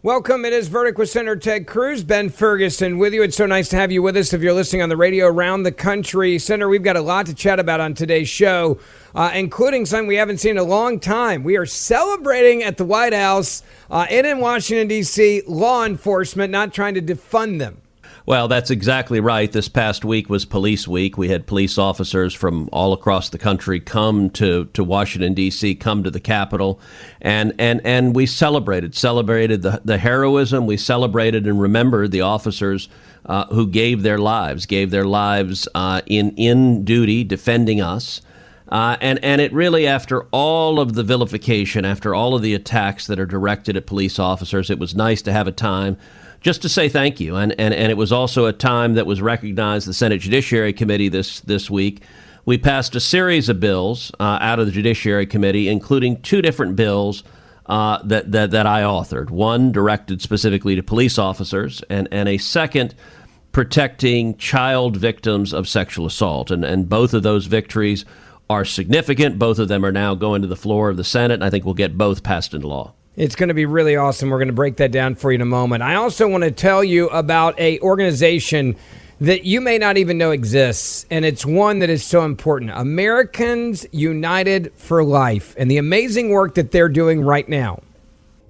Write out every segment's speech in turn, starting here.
Welcome. It is Verdict with Senator Ted Cruz. Ben Ferguson with you. It's so nice to have you with us if you're listening on the radio around the country. Senator, we've got a lot to chat about on today's show, including something we haven't seen in a long time. We are celebrating at the White House and in Washington, D.C., law enforcement, not trying to defund them. Well, that's exactly right. This past week was Police Week. We had police officers from all across the country come to Washington, D.C., come to the Capitol, and we celebrated the heroism. We celebrated and remembered the officers who gave their lives in duty defending us. And it really, after all of the vilification, after all of the attacks that are directed at police officers, it was nice to have a time just to say thank you. And it was also a time that was recognized. The Senate Judiciary Committee this week, we passed a series of bills out of the Judiciary Committee, including two different bills that I authored. One directed specifically to police officers, and a second protecting child victims of sexual assault. And both of those victories are significant. Both of them are now going to the floor of the Senate, and I think we'll get both passed into law. It's going to be really awesome. We're going to break that down for you in a moment. I also want to tell you about an organization that you may not even know exists, and it's one that is so important. Americans United for Life, and the amazing work that they're doing right now.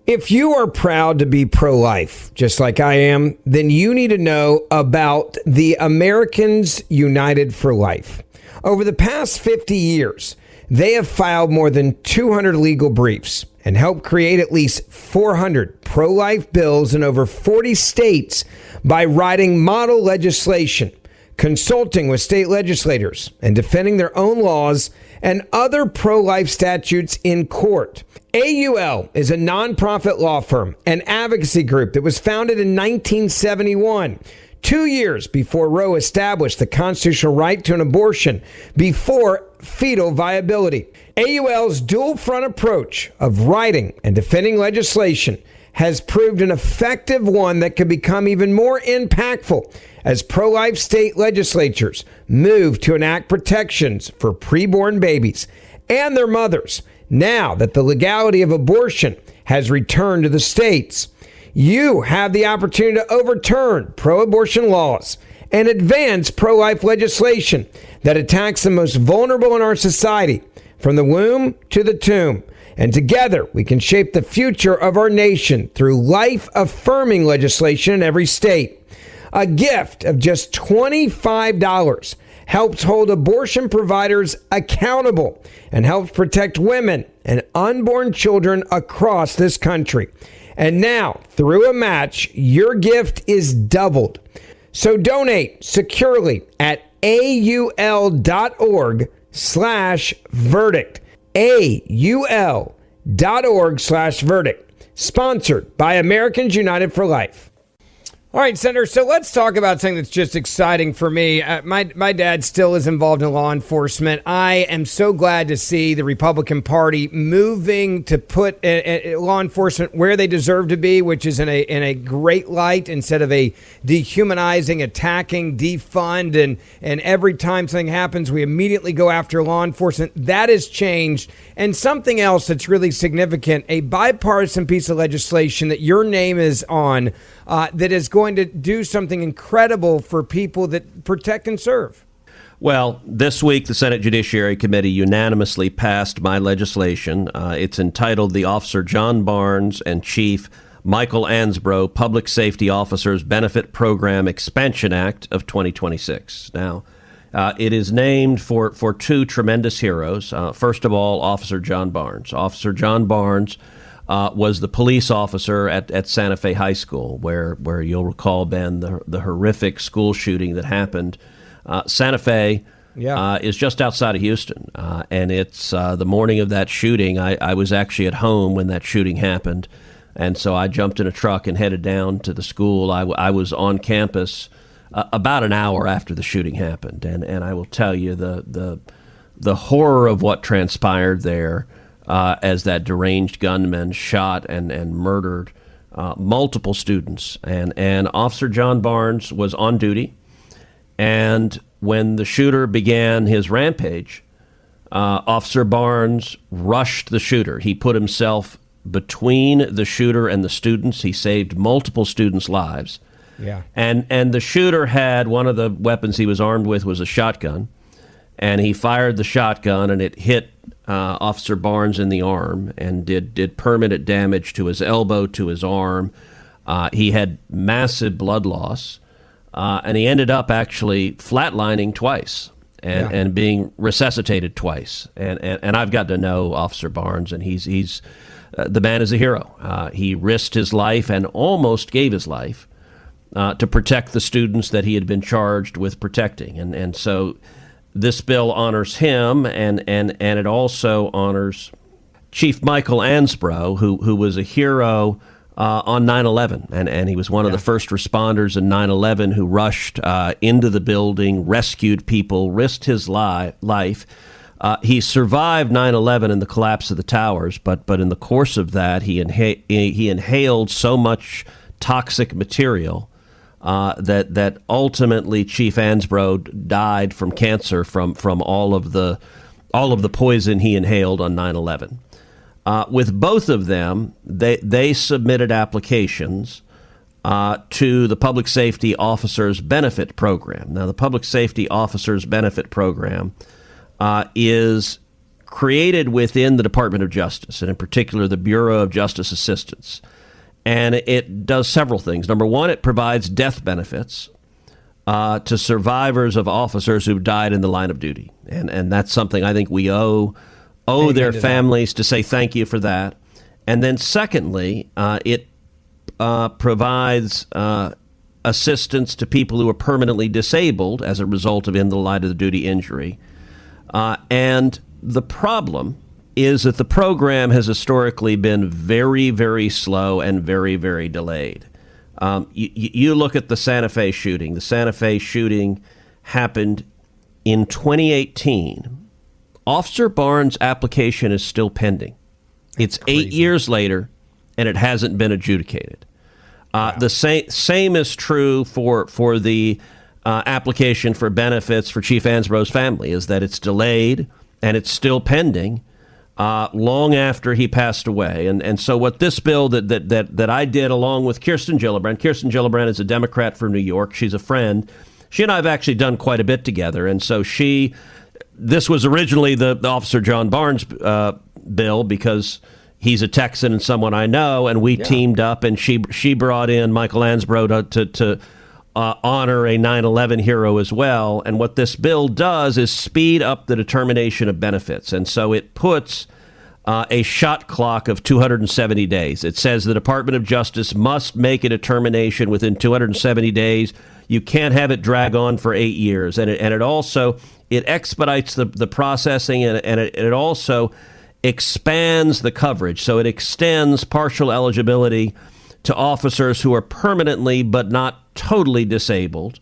If you are proud to be pro-life, just like I am, then you need to know about the Americans United for Life. Over the past 50 years, they have filed more than 200 legal briefs and helped create at least 400 pro-life bills in over 40 states by writing model legislation, consulting with state legislators, and defending their own laws and other pro-life statutes in court. AUL is a nonprofit law firm and advocacy group that was founded in 1971. 2 years before Roe established the constitutional right to an abortion before fetal viability. AUL's dual-front approach of writing and defending legislation has proved an effective one that could become even more impactful as pro-life state legislatures move to enact protections for preborn babies and their mothers now that the legality of abortion has returned to the states. You have the opportunity to overturn pro-abortion laws and advance pro-life legislation that attacks the most vulnerable in our society, from the womb to the tomb. And together, we can shape the future of our nation through life-affirming legislation in every state. A gift of just $25 helps hold abortion providers accountable and helps protect women and unborn children across this country. And now, through a match, your gift is doubled. So donate securely at aul.org/verdict. aul.org/verdict. Sponsored by Americans United for Life. All right, Senator, so let's talk about something that's just exciting for me. My dad still is involved in law enforcement. I am so glad to see the Republican Party moving to put law enforcement where they deserve to be, which is in a great light instead of a dehumanizing, attacking, defund, and every time something happens, we immediately go after law enforcement. That has changed. And something else that's really significant, a bipartisan piece of legislation that your name is on, that is going to do something incredible for people that protect and serve. Well, this week, the Senate Judiciary Committee unanimously passed my legislation. It's entitled the Officer John Barnes and Chief Michael Ansbro Public Safety Officers Benefit Program Expansion Act of 2026. Now, it is named for two tremendous heroes. First of all, Officer John Barnes. Officer John Barnes was the police officer at Santa Fe High School, where you'll recall, Ben, the horrific school shooting that happened. Santa Fe is just outside of Houston, and it's the morning of that shooting. I was actually at home when that shooting happened, and so I jumped in a truck and headed down to the school. I was on campus about an hour after the shooting happened, and I will tell you the horror of what transpired there. As that deranged gunman shot and murdered multiple students. And Officer John Barnes was on duty. And when the shooter began his rampage, Officer Barnes rushed the shooter. He put himself between the shooter and the students. He saved multiple students' lives. Yeah. And the shooter had one of the weapons he was armed with was a shotgun, and he fired the shotgun, and it hit Officer Barnes in the arm and did permanent damage to his elbow, to his arm. He had massive blood loss, and he ended up actually flatlining twice and being resuscitated twice. And I've got to know Officer Barnes, and he's the man is a hero. He risked his life and almost gave his life to protect the students that he had been charged with protecting. And so this bill honors him, and it also honors Chief Michael Ansbro, who was a hero on 9/11, and he was one of the first responders in 9/11 who rushed into the building, rescued people, risked his life. He survived 9/11 and the collapse of the towers, but in the course of that, he inhaled so much toxic material that ultimately Chief Ansbro died from cancer from all of the poison he inhaled on 9/11. With both of them, they submitted applications to the Public Safety Officers Benefit Program. Now, the Public Safety Officers Benefit Program is created within the Department of Justice, and in particular the Bureau of Justice Assistance. And it does several things. Number one, it provides death benefits to survivors of officers who died in the line of duty. And that's something I think we owe their families to say thank you for that. And then secondly, it provides assistance to people who are permanently disabled as a result of in the line of the duty injury. And the problem is that the program has historically been very, very slow and very, very delayed. You look at the Santa Fe shooting. The Santa Fe shooting happened in 2018. Officer Barnes' application is still pending. It's 8 years later, and it hasn't been adjudicated. The same is true for the application for benefits for Chief Ansbro's family, is that it's delayed and it's still pending long after he passed away. And so what this bill that I did along with Kirsten Gillibrand is a Democrat from New York. She's a friend. She and I have actually done quite a bit together. And so this was originally the Officer John Barnes bill because he's a Texan and someone I know, and we teamed up, and she brought in Michael Ansbro to honor a 9/11 hero as well. And what this bill does is speed up the determination of benefits. And so it puts a shot clock of 270 days. It says the Department of Justice must make a determination within 270 days. You can't have it drag on for 8 years. And it also expedites the processing, and it also expands the coverage. So it extends partial eligibility to officers who are permanently but not totally disabled.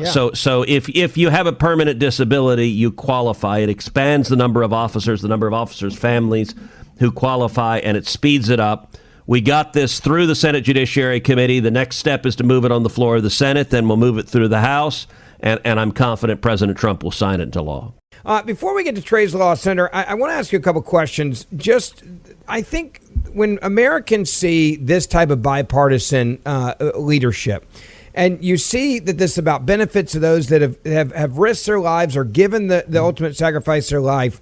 So if you have a permanent disability, you qualify. It expands the number of officers families who qualify, and it speeds it up. We got this through the Senate Judiciary Committee. The next step is to move it on the floor of the Senate. Then we'll move it through the House, and I'm confident President Trump will sign it into law. Before we get to Trey's Law Center, I want to ask you a couple questions. I think when Americans see this type of bipartisan leadership, and you see that this is about benefits to those that have risked their lives or given the ultimate sacrifice of their life,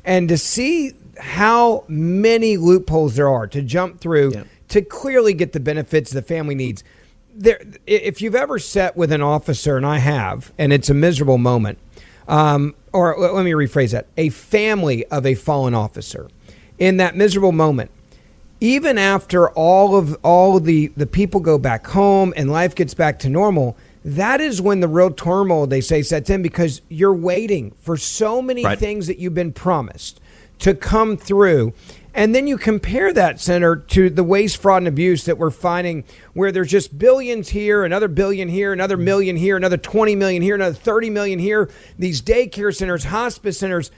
and to see how many loopholes there are to jump through to clearly get the benefits the family needs. If you've ever sat with an officer, and I have, and it's a miserable moment, or let me rephrase that, a family of a fallen officer, in that miserable moment, even after all the people go back home and life gets back to normal, that is when the real turmoil, they say, sets in, because you're waiting for so many things that you've been promised to come through. And then you compare that, Senator, to the waste, fraud, and abuse that we're finding, where there's just billions here, another billion here, another million here, another 20 million here, another 30 million here, these daycare centers, hospice centers.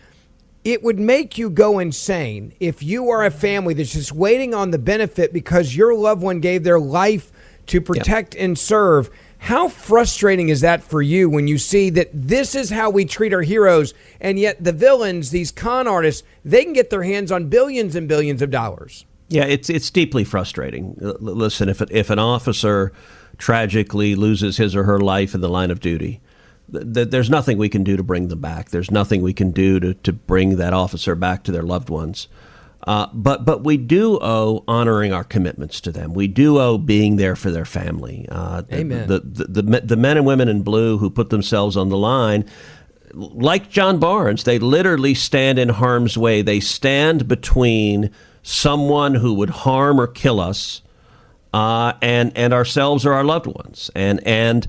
It would make you go insane if you are a family that's just waiting on the benefit because your loved one gave their life to protect and serve. How frustrating is that for you when you see that this is how we treat our heroes, and yet the villains, these con artists, they can get their hands on billions and billions of dollars? Yeah, it's deeply frustrating. Listen, if an officer tragically loses his or her life in the line of duty, there's nothing we can do to bring them back. There's nothing we can do to bring that officer back to their loved ones. But we do owe honoring our commitments to them. We do owe being there for their family. Amen. The men and women in blue who put themselves on the line, like John Barnes, they literally stand in harm's way. They stand between someone who would harm or kill us and ourselves or our loved ones. And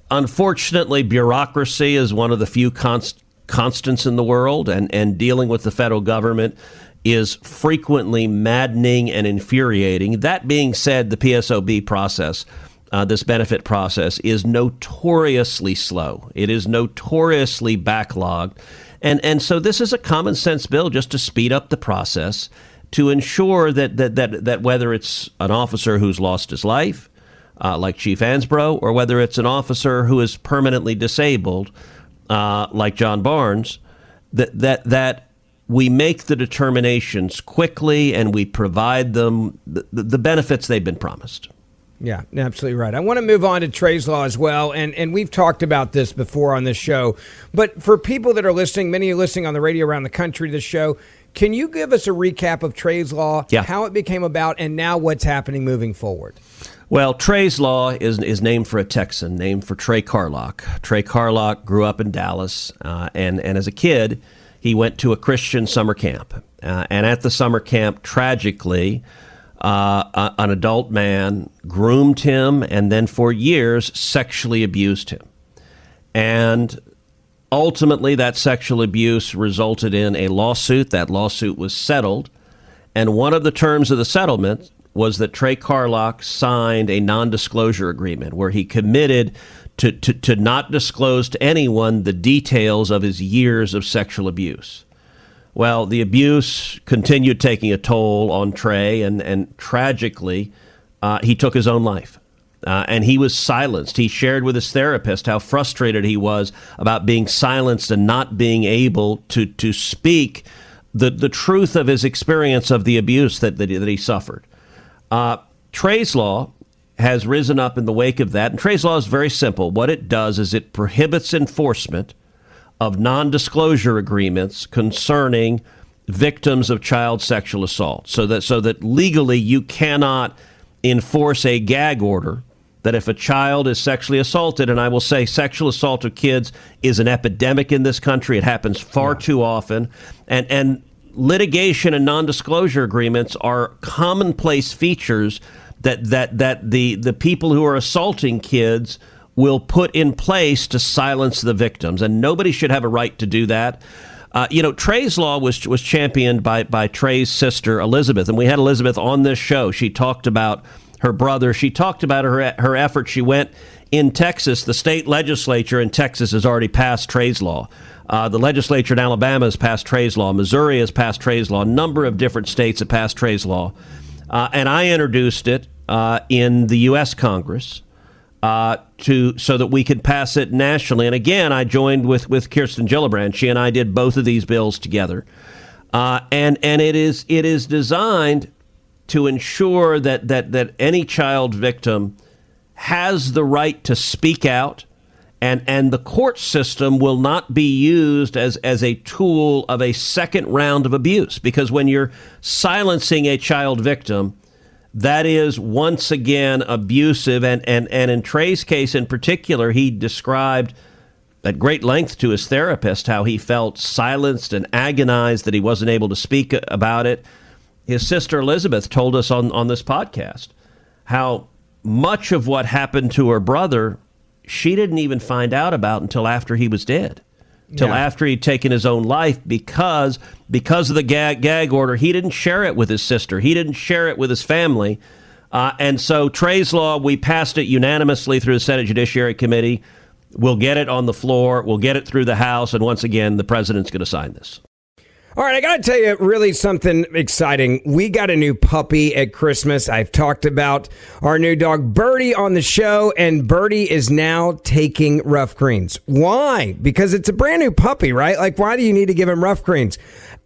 unfortunately, bureaucracy is one of the few constants in the world, and dealing with the federal government is frequently maddening and infuriating. That being said, the PSOB process, this benefit process, is notoriously slow. It is notoriously backlogged. And so this is a common sense bill just to speed up the process, to ensure that whether it's an officer who's lost his life, like Chief Ansbro, or whether it's an officer who is permanently disabled, like John Barnes, that we make the determinations quickly and we provide them the benefits they've been promised. Yeah, absolutely right. I want to move on to Trey's Law as well, and we've talked about this before on this show. But for people that are listening, many are listening on the radio around the country, this show, can you give us a recap of Trey's Law, how it became about, and now what's happening moving forward? Well, Trey's Law is named for a Texan, named for Trey Carlock. Trey Carlock grew up in Dallas, and as a kid, he went to a Christian summer camp. And at the summer camp, tragically, an adult man groomed him and then for years sexually abused him. And ultimately, that sexual abuse resulted in a lawsuit. That lawsuit was settled. And one of the terms of the settlement was that Trey Carlock signed a non-disclosure agreement where he committed to not disclose to anyone the details of his years of sexual abuse. Well, the abuse continued taking a toll on Trey, and tragically, he took his own life. And he was silenced. He shared with his therapist how frustrated he was about being silenced and not being able to speak the truth of his experience of the abuse that he suffered. Trey's Law has risen up in the wake of that. And Trey's Law is very simple. What it does is it prohibits enforcement of non-disclosure agreements concerning victims of child sexual assault, so that legally you cannot enforce a gag order that if a child is sexually assaulted, and I will say sexual assault of kids is an epidemic in this country. It happens far too often. And litigation and non-disclosure agreements are commonplace features that the people who are assaulting kids will put in place to silence the victims, and nobody should have a right to do that. Trey's Law was championed by Trey's sister, Elizabeth, and we had Elizabeth on this show. She talked about her brother. She talked about her effort. She went in Texas. The state legislature in Texas has already passed Trey's Law. The legislature in Alabama has passed Trey's Law. Missouri has passed Trey's Law. A number of different states have passed Trey's Law. And I introduced it in the U.S. Congress so that we could pass it nationally. And again, I joined with Kirsten Gillibrand. She and I did both of these bills together. And it is designed to ensure that any child victim has the right to speak out, and the court system will not be used as a tool of a second round of abuse. Because when you're silencing a child victim, that is once again abusive. And in Trey's case in particular, he described at great length to his therapist how he felt silenced and agonized that he wasn't able to speak about it. His sister Elizabeth told us on this podcast how much of what happened to her brother she didn't even find out about until after he was dead, till after he'd taken his own life, because of the gag order. He didn't share it with his sister. He didn't share it with his family. And so Trey's Law, we passed it unanimously through the Senate Judiciary Committee. We'll get it on the floor. We'll get it through the House. And once again, the president's going to sign this. All right, I got to tell you really something exciting. We got a new puppy at Christmas. I've talked about our new dog, Birdie, on the show, and Birdie is now taking rough greens. Why? Because it's a brand new puppy, right? Like, why do you need to give him rough greens?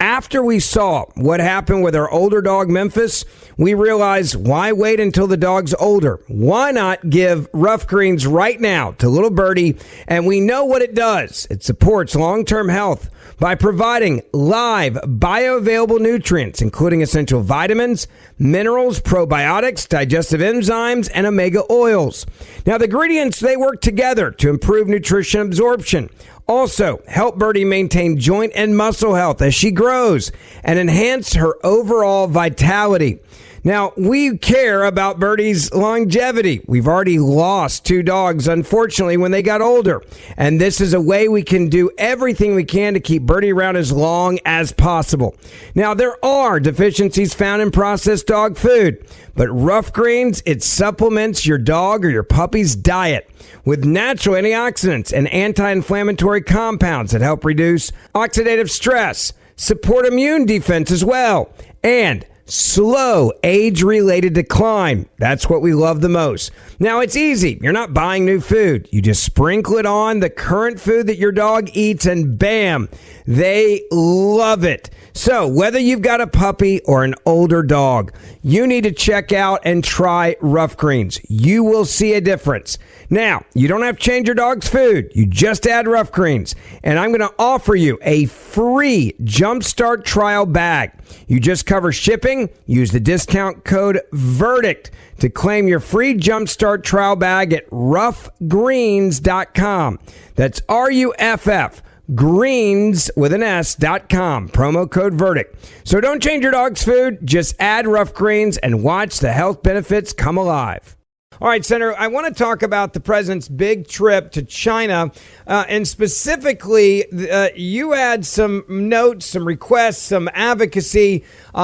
after we saw what happened with our older dog, Memphis, we realized, why wait until the dog's older? Why not give Rough Greens right now to little Birdie? And we know what it does. It supports long-term health by providing live bioavailable nutrients, including essential vitamins, minerals, probiotics, digestive enzymes, and omega oils. Now, the ingredients, they work together to improve nutrition absorption. Also, help Birdie maintain joint and muscle health as she grows and enhance her overall vitality. Now, we care about Birdie's longevity. We've already lost 2 dogs, unfortunately, when they got older. And this is a way we can do everything we can to keep Birdie around as long as possible. Now, there are deficiencies found in processed dog food, but Rough Greens, it supplements your dog or your puppy's diet with natural antioxidants and anti-inflammatory compounds that help reduce oxidative stress, support immune defense as well, and slow age-related decline. That's what we love the most. Now, it's easy. You're not buying new food. You just sprinkle it on the current food that your dog eats, and bam, they love it. So whether you've got a puppy or an older dog, you need to check out and try Rough Greens. You will see a difference. Now, you don't have to change your dog's food. You just add Rough Greens. And I'm going to offer you a free Jumpstart trial bag. You just cover shipping. Use the discount code VERDICT to claim your free Jumpstart trial bag at roughgreens.com. That's RUFF. Greens with an S.com. Promo code VERDICT. So don't change your dog's food. Just add Rough Greens and watch the health benefits come alive. All right, Senator, I want to talk about the president's big trip to China. And specifically, you had some notes, some requests, some advocacy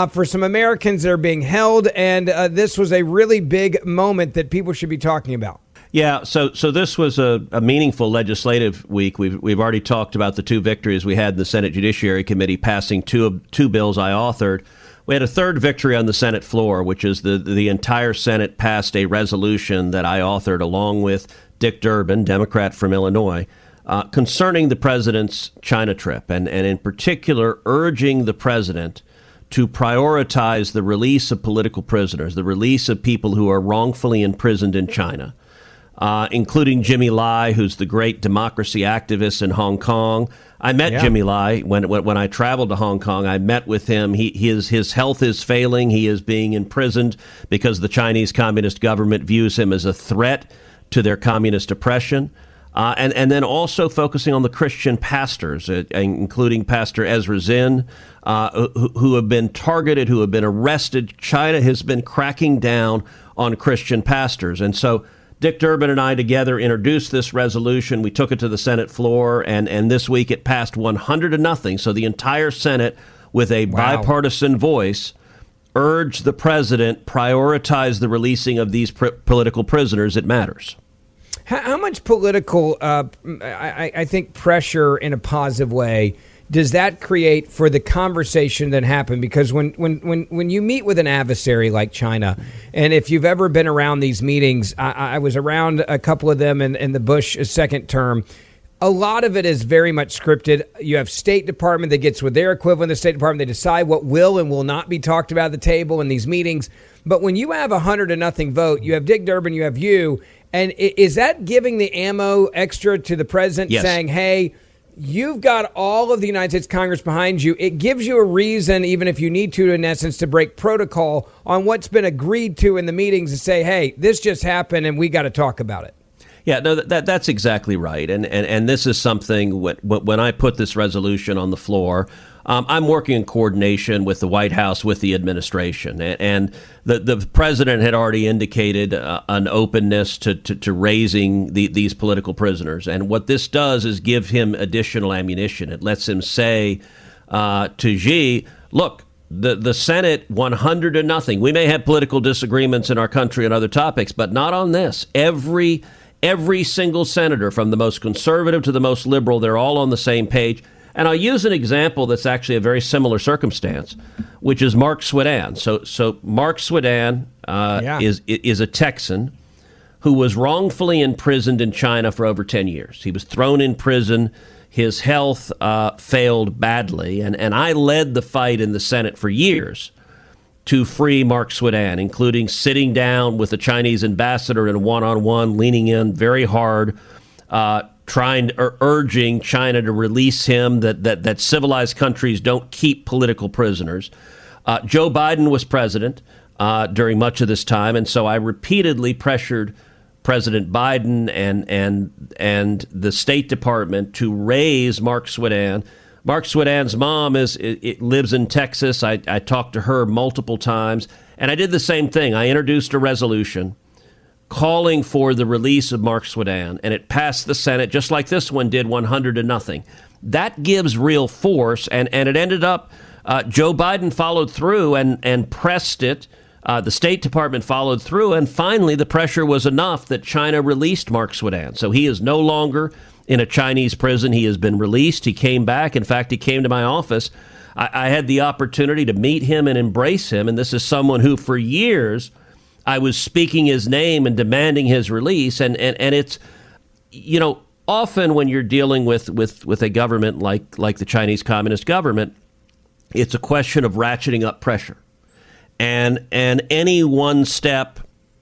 for some Americans that are being held. And this was a really big moment that people should be talking about. Yeah, so this was a meaningful legislative week. We've already talked about the 2 victories we had in the Senate Judiciary Committee, passing two bills I authored. We had a third victory on the Senate floor, which is the entire Senate passed a resolution that I authored along with Dick Durbin, Democrat from Illinois, concerning the president's China trip, and in particular urging the president to prioritize the release of political prisoners, the release of people who are wrongfully imprisoned in China. Including Jimmy Lai, who's the great democracy activist in Hong Kong. I met Jimmy Lai when I traveled to Hong Kong. I met with him. His health is failing. He is being imprisoned because the Chinese Communist government views him as a threat to their communist oppression. And then also focusing on the Christian pastors, including Pastor Ezra Zinn, who have been targeted, who have been arrested. China has been cracking down on Christian pastors. And so Dick Durbin and I together introduced this resolution. We took it to the Senate floor, and this week it passed 100-0. So the entire Senate, with a bipartisan voice, urged the president prioritize the releasing of these political prisoners. It matters. How much political, I think, pressure in a positive way does that create for the conversation that happened? Because when you meet with an adversary like China, and if you've ever been around these meetings, I was around a couple of them in the Bush second term. A lot of it is very much scripted. You have State Department that gets with their equivalent of the State Department. They decide what will and will not be talked about at the table in these meetings. But when you have 100-0 vote, you have Dick Durbin, you have you. And is that giving the ammo extra to the president, saying, hey, you've got all of the United States Congress behind you? It gives you a reason, even if you need to, in essence, to break protocol on what's been agreed to in the meetings and say, hey, this just happened and we got to talk about it. Yeah, no, that's exactly right. And this is something, when I put this resolution on the floor, I'm working in coordination with the White House, with the administration. And the president had already indicated an openness to raising these political prisoners. And what this does is give him additional ammunition. It lets him say to Xi, look, the Senate 100-0. We may have political disagreements in our country on other topics, but not on this. Every single senator, from the most conservative to the most liberal, they're all on the same page. And I'll use an example that's actually a very similar circumstance, which is Mark Swedan. So Mark Swedan is a Texan who was wrongfully imprisoned in China for over 10 years. He was thrown in prison. His health failed badly, and I led the fight in the Senate for years to free Mark Swidan, including sitting down with the Chinese ambassador in a one-on-one, leaning in very hard, urging China to release him, that civilized countries don't keep political prisoners. Joe Biden was president during much of this time, and so I repeatedly pressured President Biden and the State Department to raise Mark Swidan. Mark Swidan's mom lives in Texas. I talked to her multiple times, and I did the same thing. I introduced a resolution calling for the release of Mark Swidan, and it passed the Senate just like this one did, 100-0. That gives real force, and it ended up Joe Biden followed through and pressed it. The State Department followed through, and finally the pressure was enough that China released Mark Swidan. So he is no longer in a Chinese prison. He has been released. He came back. In fact, he came to my office. I had the opportunity to meet him and embrace him, and this is someone who for years I was speaking his name and demanding his release. And it's, often when you're dealing with a government like the Chinese Communist government, it's a question of ratcheting up pressure. And any one step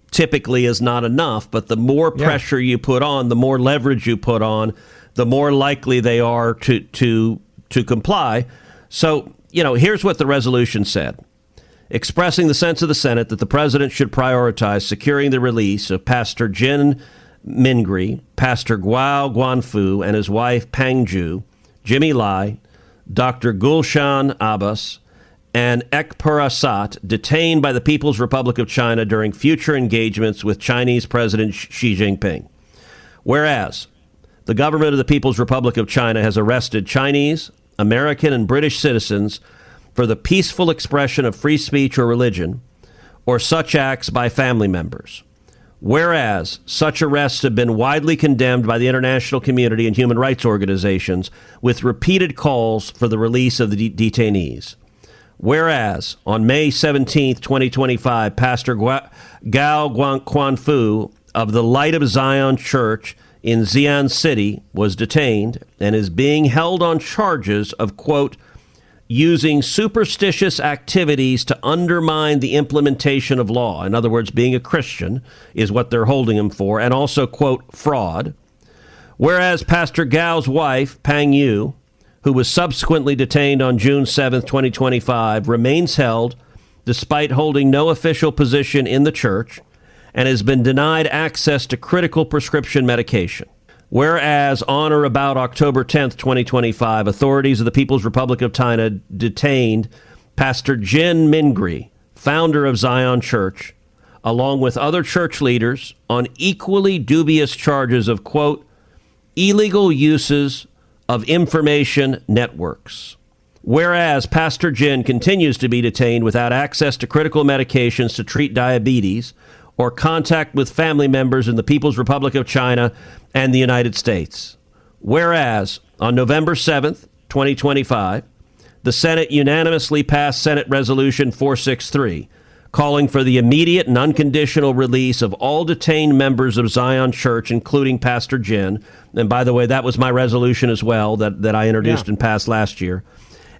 typically is not enough, but the more pressure you put on, the more leverage you put on, the more likely they are to comply. So, here's what the resolution said. Expressing the sense of the Senate that the president should prioritize securing the release of Pastor Jin Mingri, Pastor Guo Guanfu, and his wife Pang Ju, Jimmy Lai, Dr. Gulshan Abbas, and Ekpurasat, detained by the People's Republic of China during future engagements with Chinese President Xi Jinping. Whereas the government of the People's Republic of China has arrested Chinese, American, and British citizens for the peaceful expression of free speech or religion, or such acts by family members. Whereas such arrests have been widely condemned by the international community and human rights organizations, with repeated calls for the release of the detainees. Whereas on May 17, 2025, Pastor Gao Guanfu of the Light of Zion Church in Xi'an City was detained and is being held on charges of, quote, using superstitious activities to undermine the implementation of law. In other words, being a Christian is what they're holding him for, and also, quote, fraud. Whereas Pastor Gao's wife, Pang Yu, who was subsequently detained on June 7, 2025, remains held despite holding no official position in the church and has been denied access to critical prescription medication. Whereas on or about October 10, 2025, authorities of the People's Republic of China detained Pastor Jin Mingri, founder of Zion Church, along with other church leaders on equally dubious charges of, quote, illegal uses of information networks. Whereas Pastor Jin continues to be detained without access to critical medications to treat diabetes or contact with family members in the People's Republic of China and the United States. Whereas on November 7th, 2025, the Senate unanimously passed Senate Resolution 463, calling for the immediate and unconditional release of all detained members of Zion Church, including Pastor Jin. And by the way, that was my resolution as well that I introduced and passed last year.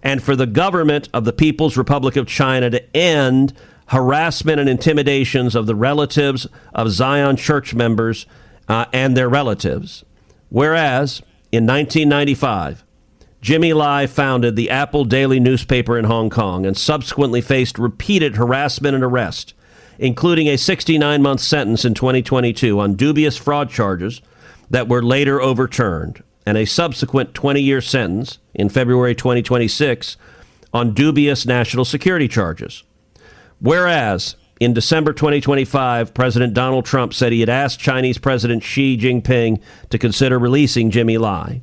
And for the government of the People's Republic of China to end harassment and intimidations of the relatives of Zion Church members and their relatives. Whereas in 1995, Jimmy Lai founded the Apple Daily newspaper in Hong Kong and subsequently faced repeated harassment and arrest, including a 69-month sentence in 2022 on dubious fraud charges that were later overturned, and a subsequent 20-year sentence in February 2026 on dubious national security charges. Whereas in December 2025, President Donald Trump said he had asked Chinese President Xi Jinping to consider releasing Jimmy Lai.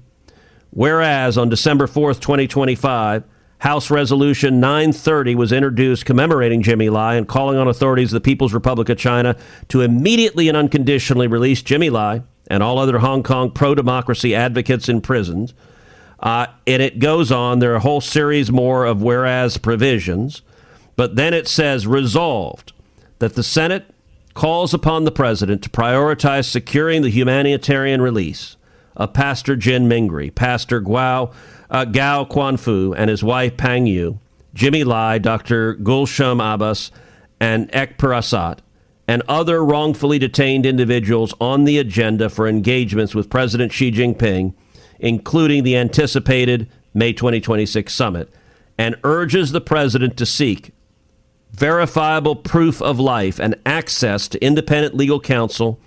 Whereas on December 4th, 2025, House Resolution 930 was introduced commemorating Jimmy Lai and calling on authorities of the People's Republic of China to immediately and unconditionally release Jimmy Lai and all other Hong Kong pro-democracy advocates in prisons. And it goes on. There are a whole series more of whereas provisions. But then it says, resolved, that the Senate calls upon the president to prioritize securing the humanitarian release of Pastor Jin Mingri, Pastor Gao Quanfu and his wife Pang Yu, Jimmy Lai, Dr. Gulsham Abbas, and Ek Parasat, and other wrongfully detained individuals on the agenda for engagements with President Xi Jinping, including the anticipated May 2026 summit, and urges the president to seek verifiable proof of life and access to independent legal counsel,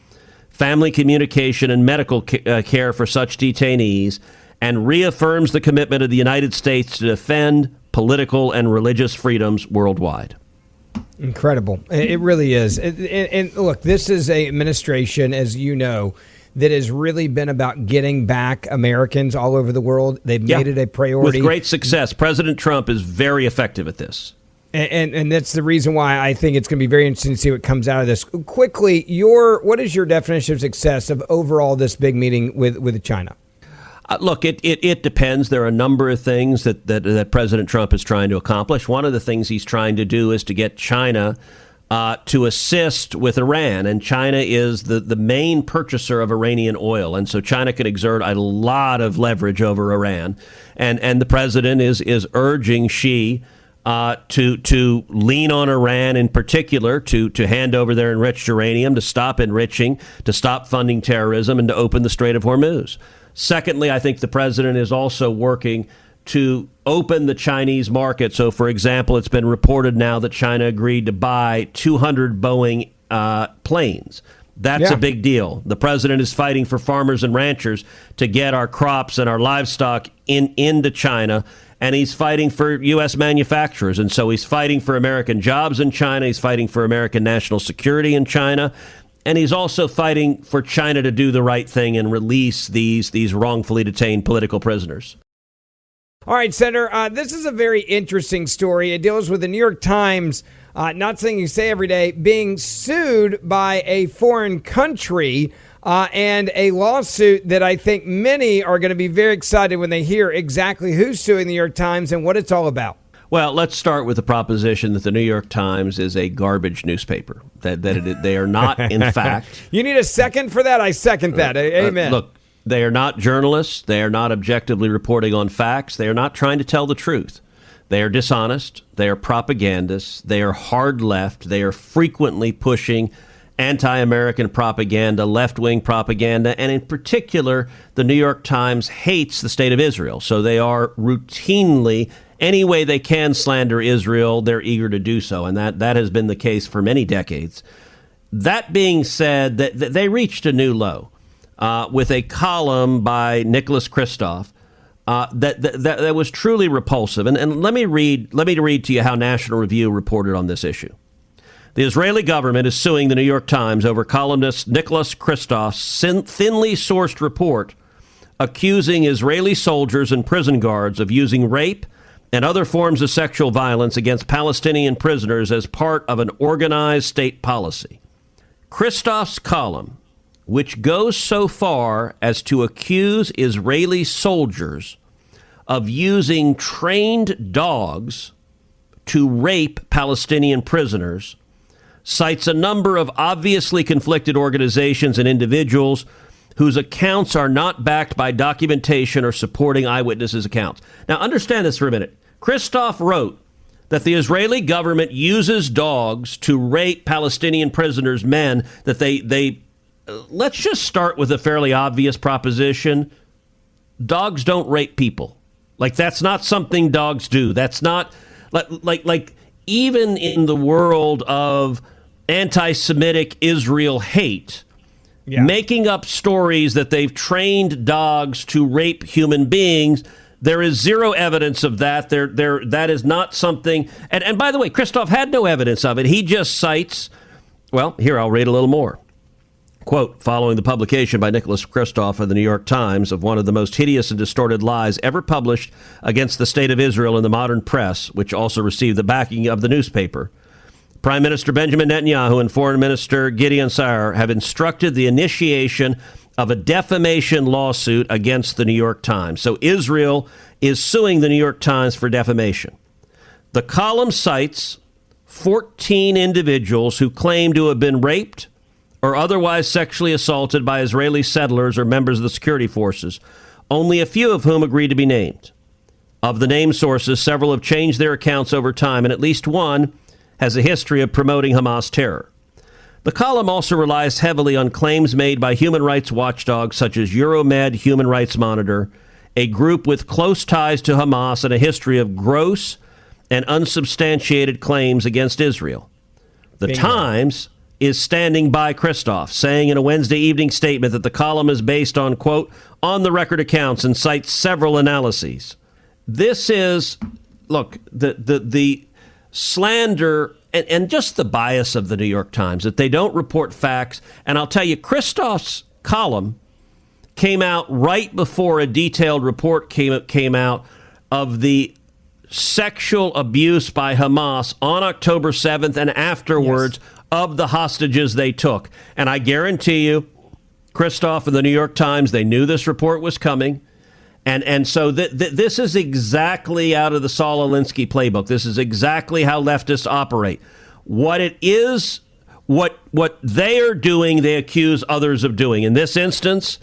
family communication, and medical care for such detainees, and reaffirms the commitment of the United States to defend political and religious freedoms worldwide. Incredible. It really is. And look, this is an administration, as you know, that has really been about getting back Americans all over the world. They've made it a priority. With great success. President Trump is very effective at this. And that's the reason why I think it's going to be very interesting to see what comes out of this. Quickly, what is your definition of success of overall this big meeting with China? Look, it depends. There are a number of things that President Trump is trying to accomplish. One of the things he's trying to do is to get China to assist with Iran. And China is the main purchaser of Iranian oil. And so China can exert a lot of leverage over Iran. And the president is urging Xi to lean on Iran in particular, to hand over their enriched uranium, to stop enriching, to stop funding terrorism, and to open the Strait of Hormuz. Secondly, I think the president is also working to open the Chinese market. So, for example, it's been reported now that China agreed to buy 200 Boeing planes. That's a big deal. The president is fighting for farmers and ranchers to get our crops and our livestock into China. And he's fighting for U.S. manufacturers. And so he's fighting for American jobs in China. He's fighting for American national security in China. And he's also fighting for China to do the right thing and release these wrongfully detained political prisoners. All right, Senator, this is a very interesting story. It deals with the New York Times, not something you say every day, being sued by a foreign country and a lawsuit that I think many are going to be very excited when they hear exactly who's suing the New York Times and what it's all about. Well, let's start with the proposition that the New York Times is a garbage newspaper, that they are not, in fact. You need a second for that? I second that. Amen. Look, they are not journalists. They are not objectively reporting on facts. They are not trying to tell the truth. They are dishonest. They are propagandists. They are hard left. They are frequently pushing anti-American propaganda, left-wing propaganda, and in particular, the New York Times hates the state of Israel. So they are routinely, any way they can slander Israel, they're eager to do so. And that has been the case for many decades. That being said, that they reached a new low with a column by Nicholas Kristof that was truly repulsive. And let me read to you how National Review reported on this issue. The Israeli government is suing the New York Times over columnist Nicholas Kristof's thinly sourced report accusing Israeli soldiers and prison guards of using rape and other forms of sexual violence against Palestinian prisoners as part of an organized state policy. Kristof's column, which goes so far as to accuse Israeli soldiers of using trained dogs to rape Palestinian prisoners, cites a number of obviously conflicted organizations and individuals whose accounts are not backed by documentation or supporting eyewitnesses' accounts. Now, understand this for a minute. Kristof wrote that the Israeli government uses dogs to rape Palestinian prisoners, men, that they let's just start with a fairly obvious proposition. Dogs don't rape people. Like, that's not something dogs do. That's not, like even in the world of anti-Semitic Israel hate, making up stories that they've trained dogs to rape human beings, there is zero evidence of that. That is not something. And by the way, Kristof had no evidence of it. He just cites, well, here, I'll read a little more. Quote, following the publication by Nicholas Kristof of the New York Times of one of the most hideous and distorted lies ever published against the state of Israel in the modern press, which also received the backing of the newspaper, Prime Minister Benjamin Netanyahu and Foreign Minister Gideon Saar have instructed the initiation of a defamation lawsuit against the New York Times. So Israel is suing the New York Times for defamation. The column cites 14 individuals who claim to have been raped or otherwise sexually assaulted by Israeli settlers or members of the security forces, only a few of whom agreed to be named. Of the named sources, several have changed their accounts over time, and at least one has a history of promoting Hamas terror. The column also relies heavily on claims made by human rights watchdogs such as Euromed Human Rights Monitor, a group with close ties to Hamas and a history of gross and unsubstantiated claims against Israel. The Bingo. Times is standing by Christoph, saying in a Wednesday evening statement that the column is based on, quote, on-the-record accounts and cites several analyses. This is, look, the slander and just the bias of the New York Times, that they don't report facts. And I'll tell you, Christoph's column came out right before a detailed report came out of the sexual abuse by Hamas on October 7th and afterwards of the hostages they took. And I guarantee you, Christoph and the New York Times, they knew this report was coming. And so this is exactly out of the Saul Alinsky playbook. This is exactly how leftists operate. What it is, what they are doing, they accuse others of doing. In this instance,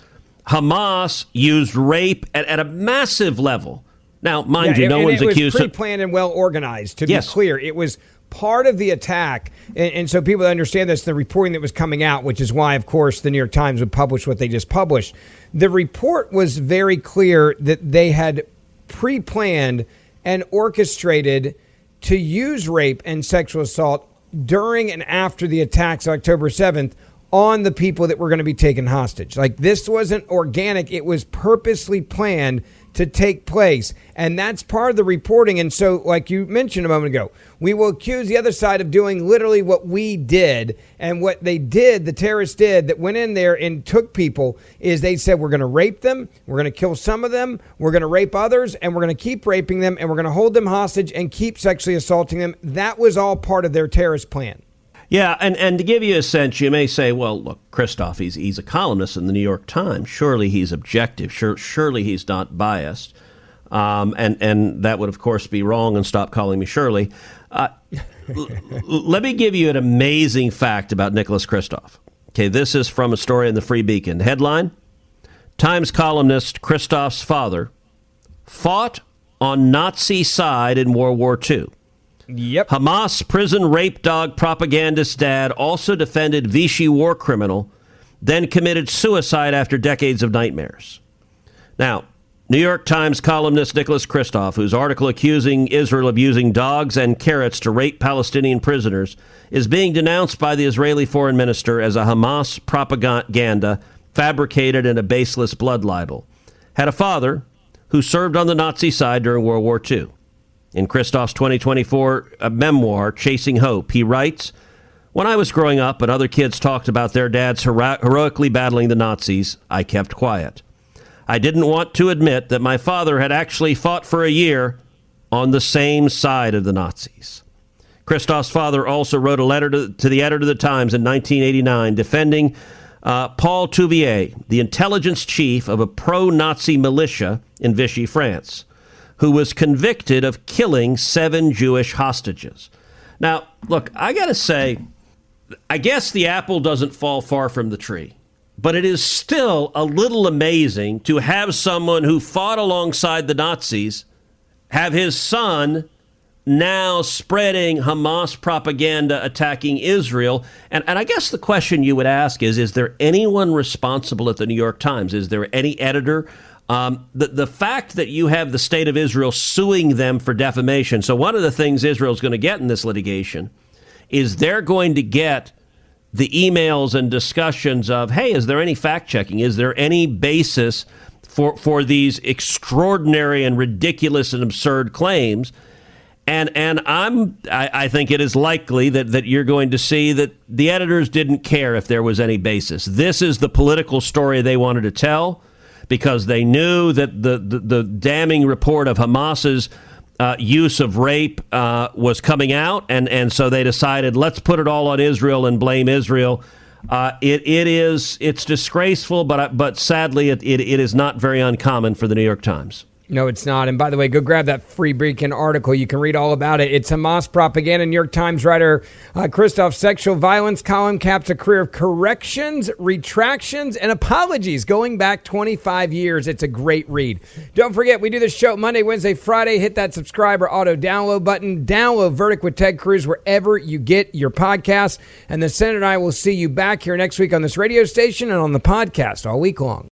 Hamas used rape at a massive level. Now, mind you, no one's accused. It was pre-planned and well organized, to be clear. It was part of the attack. And so people understand this, the reporting that was coming out, which is why, of course, the New York Times would publish what they just published. The report was very clear that they had pre-planned and orchestrated to use rape and sexual assault during and after the attacks on October 7th on the people that were going to be taken hostage. Like, this wasn't organic. It was purposely planned to take place. And that's part of the reporting. And so, like you mentioned a moment ago, we will accuse the other side of doing literally what we did. And what they did, the terrorists did, that went in there and took people, is they said, we're going to rape them, we're going to kill some of them, we're going to rape others, and we're going to keep raping them, and we're going to hold them hostage and keep sexually assaulting them. That was all part of their terrorist plan. Yeah, and to give you a sense, you may say, well, look, Christoph, he's a columnist in the New York Times. Surely he's objective. Surely he's not biased. And that would, of course, be wrong, and stop calling me Shirley. Let me give you an amazing fact about Nicholas Kristof. Okay, this is from a story in the Free Beacon. Headline, Times columnist Christoph's father fought on Nazi side in World War II. Yep. Hamas prison rape dog propagandist dad also defended Vichy war criminal, then committed suicide after decades of nightmares. Now, New York Times columnist Nicholas Kristof, whose article accusing Israel of using dogs and carrots to rape Palestinian prisoners, is being denounced by the Israeli foreign minister as a Hamas propaganda fabricated in a baseless blood libel, had a father who served on the Nazi side during World War II. In Kristof's 2024 memoir, Chasing Hope, he writes, when I was growing up and other kids talked about their dads heroically battling the Nazis, I kept quiet. I didn't want to admit that my father had actually fought for a year on the same side of the Nazis. Kristof's father also wrote a letter to the editor of the Times in 1989 defending Paul Touvier, the intelligence chief of a pro-Nazi militia in Vichy, France, who was convicted of killing 7 Jewish hostages. Now, look, I got to say, I guess the apple doesn't fall far from the tree, but it is still a little amazing to have someone who fought alongside the Nazis have his son now spreading Hamas propaganda attacking Israel. And I guess the question you would ask is there anyone responsible at the New York Times? Is there any editor? The fact that you have the state of Israel suing them for defamation. So one of the things Israel's going to get in this litigation is they're going to get the emails and discussions of, hey, is there any fact checking? Is there any basis for these extraordinary and ridiculous and absurd claims? And I think it is likely that you're going to see that the editors didn't care if there was any basis. This is the political story they wanted to tell, because they knew that the damning report of Hamas's use of rape was coming out, and so they decided, let's put it all on Israel and blame Israel. It's disgraceful, but sadly it is not very uncommon for the New York Times. No, it's not. And by the way, go grab that free Beacon article. You can read all about it. It's Hamas propaganda. New York Times writer Christoph's sexual violence column caps a career of corrections, retractions, and apologies going back 25 years. It's a great read. Don't forget, we do this show Monday, Wednesday, Friday. Hit that subscribe or auto download button. Download Verdict with Ted Cruz wherever you get your podcasts. And the Senator and I will see you back here next week on this radio station and on the podcast all week long.